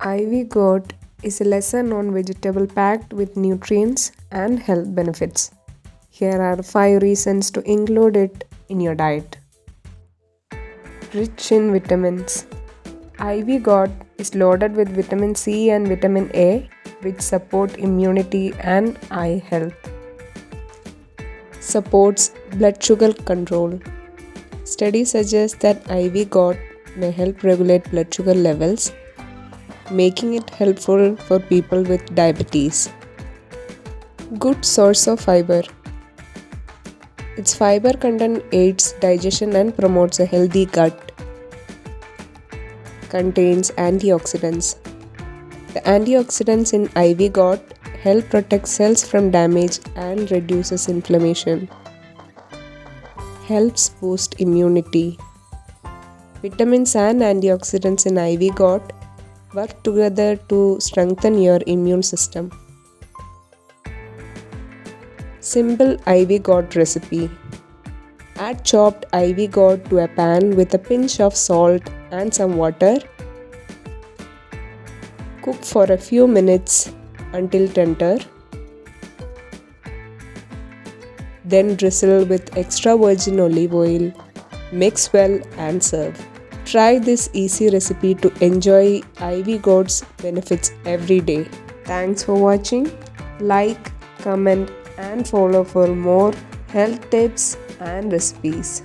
Ivy gourd is a lesser known vegetable packed with nutrients and health benefits. Here are 5 reasons to include it in your diet. Rich in vitamins. Ivy gourd is loaded with vitamin C and vitamin A, which support immunity and eye health. Supports blood sugar control. Studies suggest that ivy gourd may help regulate blood sugar levels, making it helpful for people with diabetes. Good source of fiber. Its fiber content aids digestion and promotes a healthy gut. Contains antioxidants. The antioxidants in ivy gourd help protect cells from damage and reduces inflammation. Helps boost immunity. Vitamins and antioxidants in ivy gourd work together to strengthen your immune system. Simple ivy gourd recipe. Add chopped ivy gourd to a pan with a pinch of salt and some water. Cook for a few minutes until tender. Then drizzle with extra virgin olive oil. Mix well and serve. Try this easy recipe to enjoy ivy gourd's benefits every day. Thanks for watching. Like, comment and follow for more health tips and recipes.